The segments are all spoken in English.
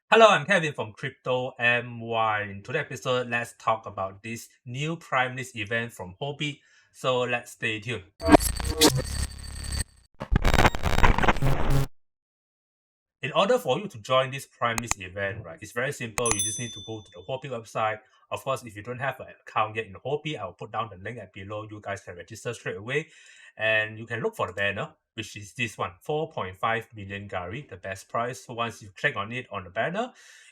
Hello, I'm Kevin from Crypto MY. In today's episode, let's talk about this new Prime List event from Huobi. So let's stay tuned. In order for you to join this Prime List event, right, it's very simple. You just need to go to the Huobi website. Of course, if you don't have an account yet in Huobi, I'll put down the link at below. You guys can register straight away. And you can look for the banner, which is this one, 4.5 million Gari, the best price. So once you click on it on the banner,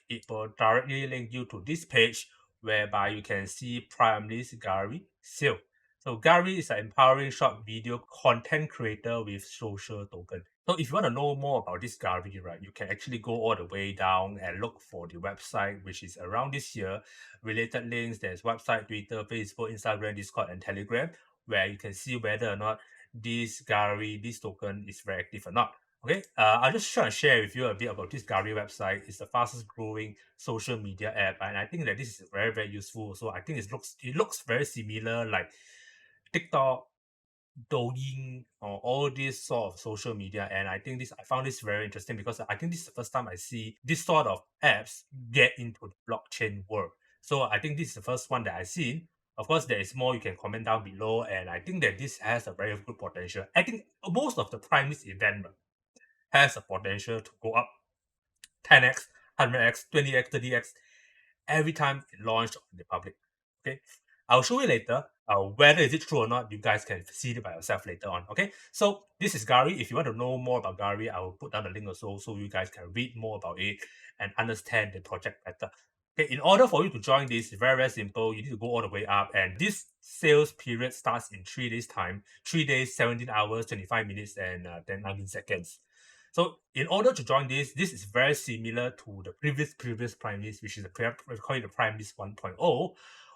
it will directly link you to this page whereby you can see Prime List Gari sale. So Gari is an empowering short video content creator with social token. So if you want to know more about this Gari, right, you can actually go all the way down and look for the website, which is around this year. Related links, there's website, Twitter, Facebook, Instagram, Discord, and Telegram, where you can see whether or not this Gari, this token is very active or not. Okay, I'll just try and share with you a bit about this Gari website. It's the fastest growing social media app, and I think that this is very, very useful. So I think it looks very similar like TikTok, Douyin, or all these sort of social media. And I found this very interesting because I think this is the first time I see this sort of apps get into the blockchain world. So I think this is the first one that I've seen. Of course, there is more you can comment down below, and I think that this has a very good potential. I think most of the Primus event has a potential to go up 10x, 100x, 20x, 30x every time it launched on the public. Okay, I'll show you later whether is it true or not. You guys can see it by yourself later on. Okay, so this is Gari. If you want to know more about Gari, I will put down the link also so you guys can read more about it and understand the project better. Okay, in order for you to join this, it's very, very simple. You need to go all the way up, and this sales period starts in 3 days' time. 3 days, 17 hours, 25 minutes, and then 19 seconds. So in order to join this is very similar to the previous Prime List, which is we call it the Prime List 1.0,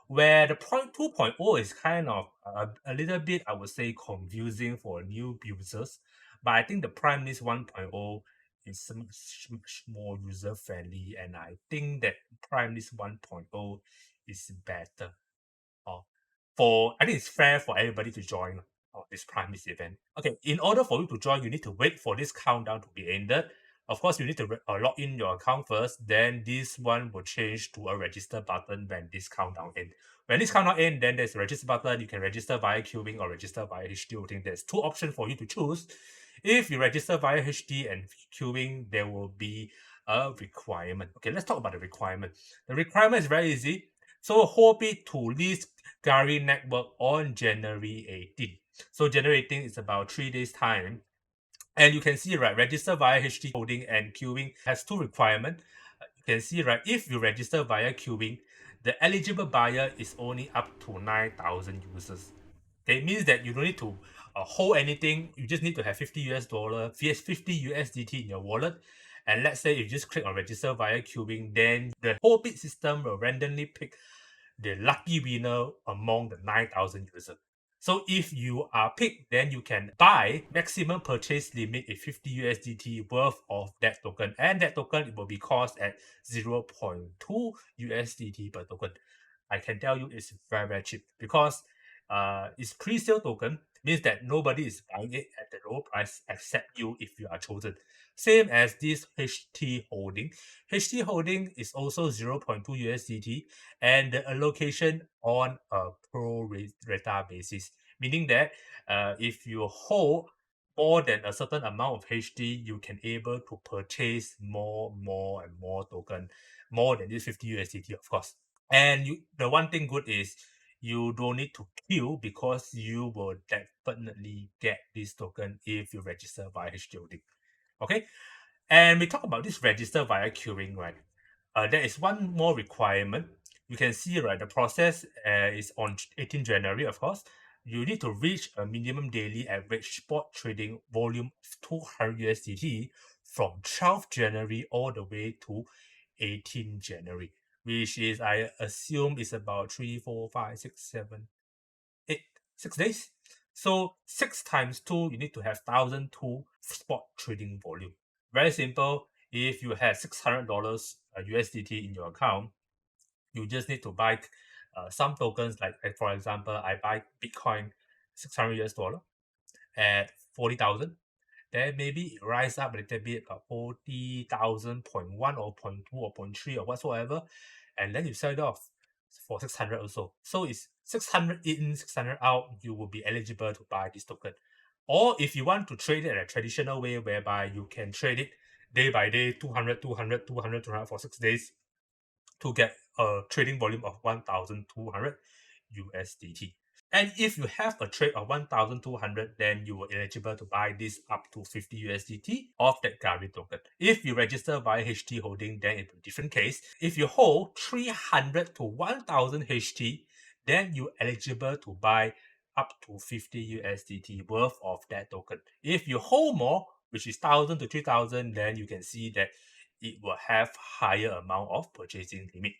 where the point 2.0 is kind of a little bit, I would say, confusing for new users. But I think the Prime List 1.0 is much more user friendly, and I think that Prime List 1.0 is better. Oh, for I think it's fair for everybody to join this Primus event. Okay, in order for you to join, you need to wait for this countdown to be ended. Of course, you need to log in your account first. Then this one will change to a register button when this countdown ends. When this countdown ends, then there's a register button. You can register via queuing or register via HT voting. There's two options for you to choose. If you register via HT and queuing, there will be a requirement. Okay, let's talk about the requirement. The requirement is very easy. So Huobi to list Gari Network on January 18. So January 18 is about 3 days time. And you can see, right, register via HT coding and queuing has two requirements. You can see, right, if you register via queuing, the eligible buyer is only up to 9,000 users. Okay, it means that you don't need to hold anything. You just need to have $50 50 USDT in your wallet. And let's say you just click on register via queuing, then the whole bit system will randomly pick the lucky winner among the 9,000 users. So if you are picked, then you can buy maximum purchase limit is 50 USDT worth of that token. And that token it will be cost at 0.2 USDT per token. I can tell you it's very, very cheap because it's pre-sale token, means that nobody is buying it at the low price except you if you are chosen. Same as this HT holding. HT holding is also 0.2 USDT and the allocation on a pro rata basis, meaning that if you hold more than a certain amount of HT, you can able to purchase more and more token, more than this 50 USDT, of course. And the one thing good is you don't need to queue because you will definitely get this token if you register via HTOD. Okay, and we talk about this register via queuing, right? There is one more requirement. You can see, right, the process is on 18 January, of course. You need to reach a minimum daily average spot trading volume of 200 USDT from 12 January all the way to 18 January, which is, I assume, is about 3, 4, 5, 6, 7, 8, 6 days. So 6 times 2, you need to have 1,002 spot trading volume. Very simple. If you have $600 USDT in your account, you just need to buy some tokens. Like for example, I buy Bitcoin 600 US dollar at 40,000, then maybe it rise up a little bit, about 40,000.1 or 0.2 or 0.3 or whatsoever, and then you sell it off for 600 also. So it's 600 in, 600 out, you will be eligible to buy this token. Or if you want to trade it in a traditional way whereby you can trade it day by day, 200, 200, 200, 200 for 6 days to get a trading volume of 1,200 USDT. And if you have a trade of 1,200, then you are eligible to buy this up to 50 USDT of that Gari token. If you register via HT holding, then it's a different case. If you hold 300 to 1,000 HT, then you're eligible to buy up to 50 USDT worth of that token. If you hold more, which is 1,000 to 3,000, then you can see that it will have higher amount of purchasing limit.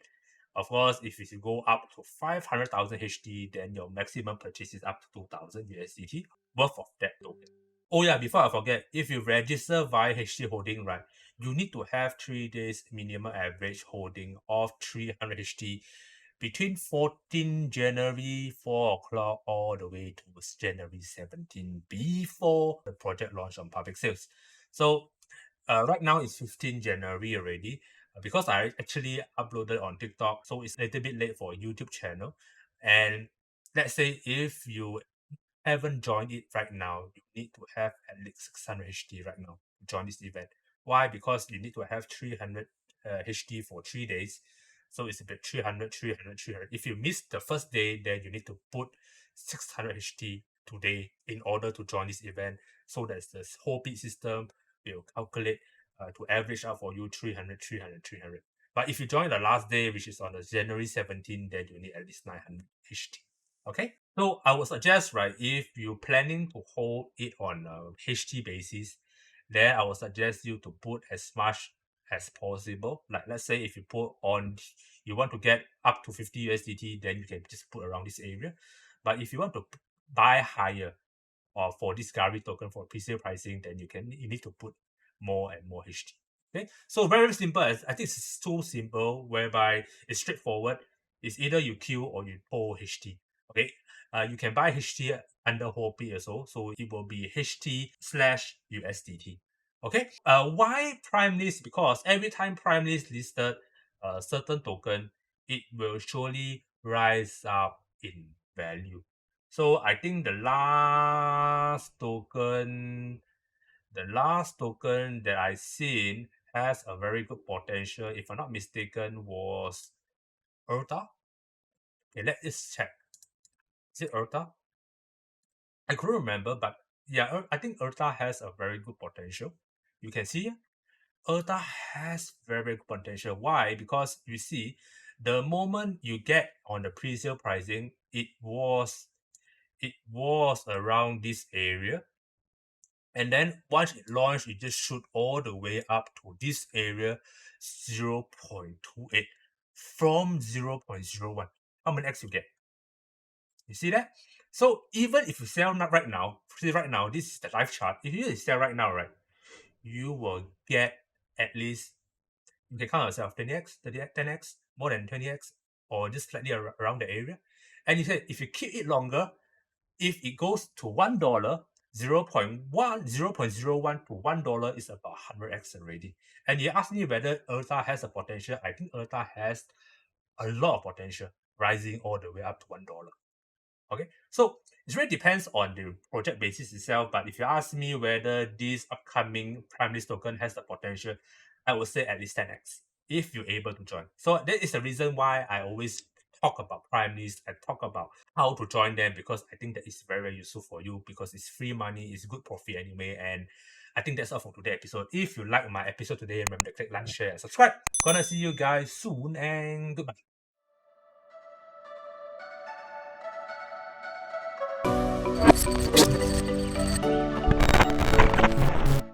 Of course, if you go up to 500,000 HT, then your maximum purchase is up to 2,000 USDT worth of that token. Oh yeah, before I forget, if you register via HT holding, right, you need to have 3 days minimum average holding of 300 HT between 14 January 4 o'clock all the way to January 17 before the project launch on public sales. So right now it's 15 January already. Because I actually uploaded on TikTok, so it's a little bit late for a YouTube channel. And let's say if you haven't joined it right now, you need to have at least 600 HT right now to join this event. Why? Because you need to have 300 HT for 3 days. So it's about 300, 300, 300. If you miss the first day, then you need to put 600 HT today in order to join this event. So that the whole bid system will calculate to average out for you 300, 300, 300. But if you join the last day, which is on the January 17, then you need at least 900 HT. Okay, so I would suggest, right, if you're planning to hold it on a HT basis, then I would suggest you to put as much as possible. Like let's say if you put on, you want to get up to 50 USDT, then you can just put around this area. But if you want to buy higher, or for this Gari token for pre-sale pricing, then you need to put more and more HT. Okay, so very simple. I think it's too simple, whereby it's straightforward. It's either you queue or you hold HT. Okay, you can buy HT under Huobi also, so it will be HT/USDT. Okay, why prime list? Because every time prime list listed a certain token, it will surely rise up in value. So I think the last token that I seen has a very good potential. If I'm not mistaken, was Erta. Okay, let's check. Is it Erta? I couldn't remember, but yeah, I think Erta has a very good potential. You can see Erta has very good potential. Why? Because you see, the moment you get on the pre-sale pricing, it was around this area. And then once it launched, it just shoot all the way up to this area, 0.28 from 0.01. How many X you get? You see that? So even if you sell not right now, see right now, this is the live chart. If you sell right now, right, you will get at least, you can count yourself 20x, 30x, 10x, more than 20x, or just slightly around the area. And you said if you keep it longer, if it goes to $1, 0.01 to $1 is about 100x already. And you ask me whether Erta has a potential. I think Erta has a lot of potential, rising all the way up to $1. Okay, so it really depends on the project basis itself. But if you ask me whether this upcoming prime list token has the potential, I would say at least 10x if you're able to join. So that is the reason why I always talk about prime list and talk about how to join them, because I think that is very, very useful for you, because it's free money, it's good profit anyway. And I think that's all for today's episode. If you like my episode today, remember to click like, share, and subscribe. Gonna see you guys soon, and goodbye.